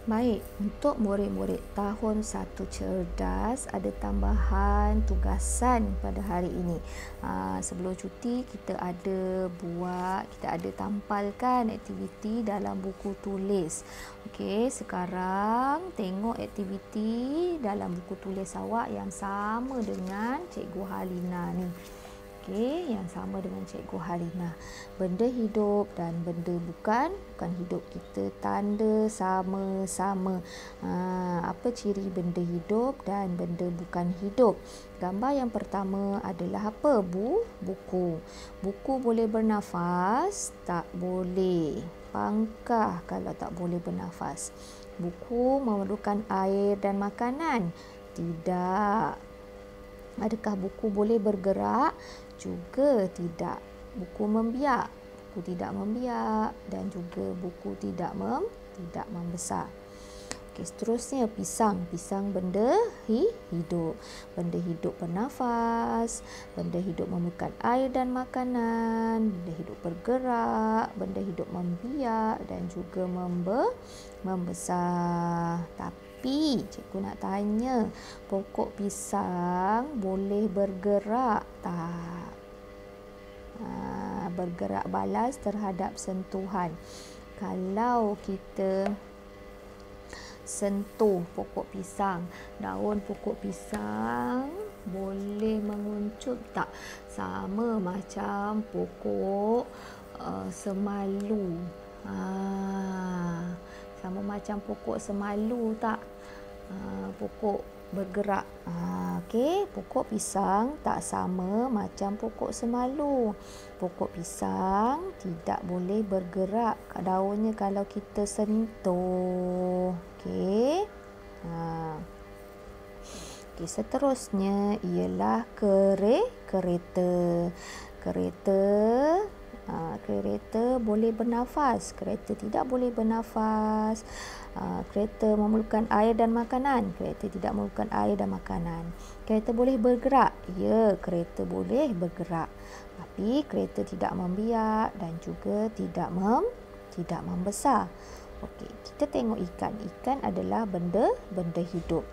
Baik, untuk murid-murid tahun 1 cerdas ada tambahan tugasan pada hari ini. Sebelum cuti kita ada tampalkan aktiviti dalam buku tulis. Okey, sekarang tengok aktiviti dalam buku tulis awak yang sama dengan Cikgu Halina ni. Okey, yang sama dengan Cikgu Halina. Benda hidup dan benda bukan hidup, kita tanda sama-sama. Apa ciri benda hidup dan benda bukan hidup? Gambar yang pertama adalah apa? Buku. Buku boleh bernafas? Tak boleh. Pangkah kalau tak boleh bernafas. Buku memerlukan air dan makanan? Tidak. Adakah buku boleh bergerak? Juga tidak. Buku membiak? Buku tidak membiak dan juga buku tidak membesar. Okey, seterusnya pisang. Pisang benda hidup. Benda hidup bernafas, benda hidup memerlukan air dan makanan, benda hidup bergerak, benda hidup membiak dan juga membesar. Tapi cikgu nak tanya, pokok pisang boleh bergerak tak? Bergerak balas terhadap sentuhan. Kalau kita sentuh pokok pisang, daun pokok pisang boleh menguncup tak? Sama macam pokok semalu. Sama macam pokok semalu tak? Pokok bergerak. Okey, pokok pisang tak sama macam pokok semalu. Pokok pisang tidak boleh bergerak daunnya kalau kita sentuh. Okey. Okey, seterusnya ialah kereta. Kereta boleh bernafas, kereta tidak boleh bernafas. Kereta memerlukan air dan makanan, kereta tidak memerlukan air dan makanan. Kereta boleh bergerak, ya, kereta boleh bergerak. Tapi kereta tidak membiak dan juga tidak membesar. Okey, kita tengok ikan. Ikan adalah benda hidup.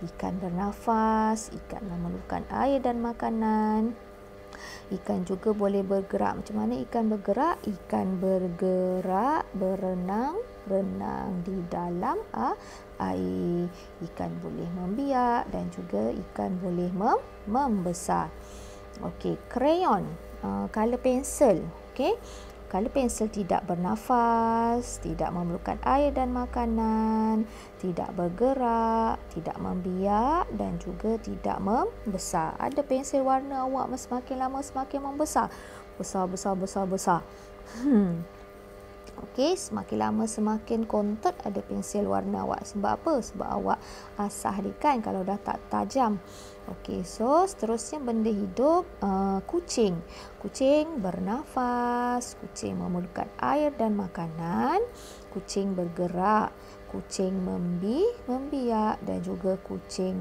Ikan bernafas, ikan memerlukan air dan makanan. Ikan juga boleh bergerak. Macam mana ikan bergerak? Ikan bergerak, berenang di dalam air. Ikan boleh membiak dan juga ikan boleh membesar. Okey, krayon, color pensel. Okey, color pensel tidak bernafas, tidak memerlukan air dan makanan, tidak bergerak, tidak membiak dan juga tidak membesar. Ada pensel warna awak semakin lama semakin membesar. Besar. Okey, semakin lama semakin kontot ada pensel warna awak. Sebab apa? Sebab awak asah dia kan kalau dah tak tajam. Okey, so seterusnya benda hidup, kucing. Kucing bernafas, kucing memerlukan air dan makanan, kucing bergerak, kucing membiak dan juga kucing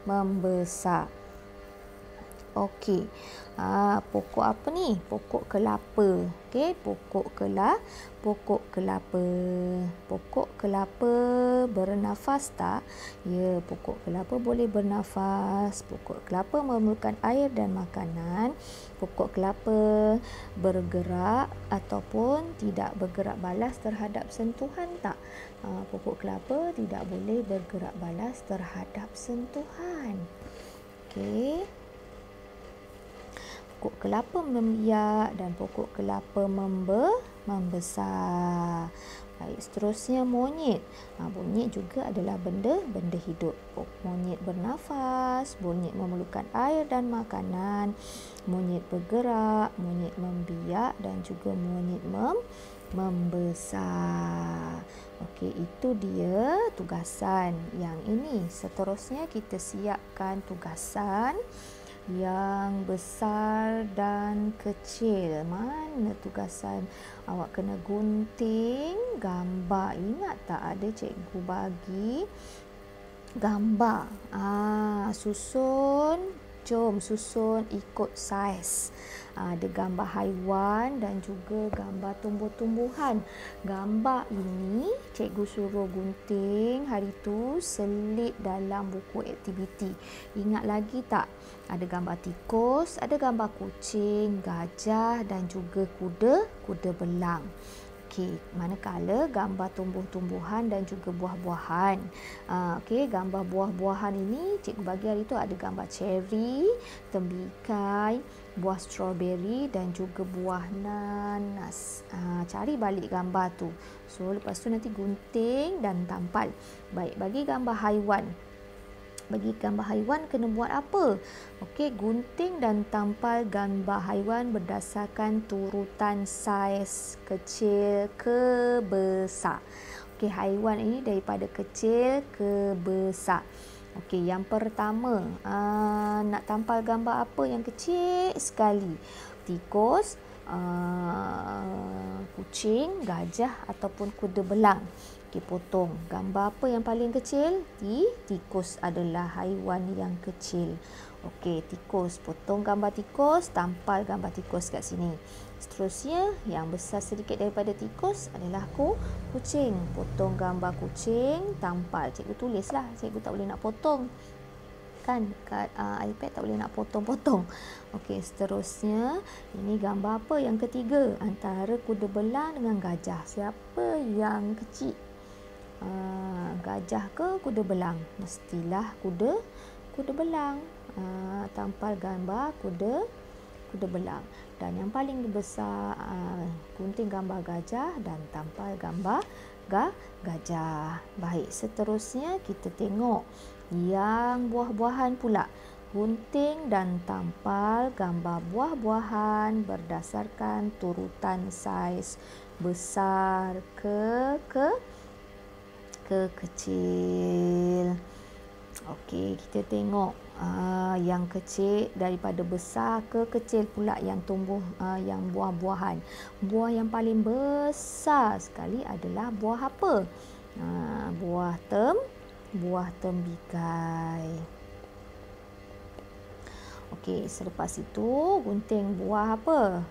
membesar. Okey. Pokok apa ni? Pokok kelapa. Okey, pokok kelapa. Pokok kelapa bernafas tak? Ya, pokok kelapa boleh bernafas. Pokok kelapa memerlukan air dan makanan. Pokok kelapa bergerak ataupun tidak bergerak balas terhadap sentuhan tak? Pokok kelapa tidak boleh bergerak balas terhadap sentuhan. Okey. Pokok kelapa membiak dan pokok kelapa membesar. Baik, seterusnya monyet. Monyet juga adalah benda hidup. Monyet bernafas, monyet memerlukan air dan makanan, monyet bergerak, monyet membiak dan juga monyet membesar. Okey, itu dia tugasan yang ini. Seterusnya kita siapkan tugasan yang besar dan kecil. Mana tugasan? Awak kena gunting gambar. Ingat tak ada cikgu bagi gambar? Susun jom susun ikut saiz. Ada gambar haiwan dan juga gambar tumbuh-tumbuhan. Gambar ini cikgu suruh gunting hari tu selit dalam buku aktiviti. Ingat lagi tak? Ada gambar tikus, ada gambar kucing, gajah dan juga kuda belang. Okey, manakala gambar tumbuh-tumbuhan dan juga buah-buahan. Okey, gambar buah-buahan ini cikgu bagi hari tu ada gambar ceri, tembikai, buah strawberry dan juga buah nanas. Cari balik gambar tu. So, lepas tu nanti gunting dan tampal. Baik, bagi gambar haiwan. Bagi gambar haiwan kena buat apa? Okey, gunting dan tampal gambar haiwan berdasarkan turutan saiz kecil ke besar. Okey, haiwan ini daripada kecil ke besar. Okey, yang pertama, nak tampal gambar apa yang kecil sekali? Tikus, kucing, gajah ataupun kuda belang. Okey, potong. Gambar apa yang paling kecil? Tikus adalah haiwan yang kecil. Okey, tikus. Potong gambar tikus, tampal gambar tikus kat sini. Seterusnya, yang besar sedikit daripada tikus adalah kucing. Potong gambar kucing, tampal. Cikgu tulislah. Cikgu tak boleh nak potong. Kan kat iPad tak boleh nak potong-potong. Okey, seterusnya ini gambar apa yang ketiga? Antara kuda belang dengan gajah. Siapa yang kecil? Gajah ke kuda belang? Mestilah kuda belang. Tampal gambar kuda belang. Dan yang paling besar, gunting gambar gajah dan tampal gambar gajah. Baik, seterusnya kita tengok yang buah-buahan pula. Gunting dan tampal gambar buah-buahan berdasarkan turutan saiz besar ke kecil. Okey, kita tengok yang kecil daripada besar ke kecil pula yang tumbuh, yang buah-buahan. Buah yang paling besar sekali adalah buah apa? Buah tembikai. Okey, selepas itu gunting buah apa?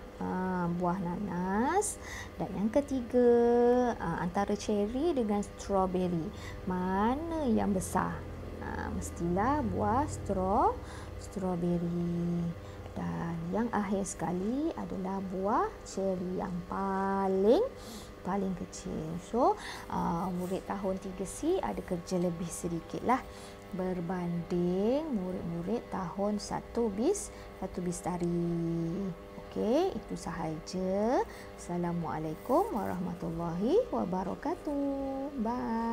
Buah nanas. Dan yang ketiga, antara ceri dengan strawberry. Mana yang besar? Mestilah buah strawberry. Dan yang akhir sekali adalah buah ceri yang paling kecil. So, murid tahun 3C ada kerja lebih sedikit lah berbanding murid-murid tahun 1 bis tari. Okey, itu sahaja. Assalamualaikum warahmatullahi wabarakatuh. Bye.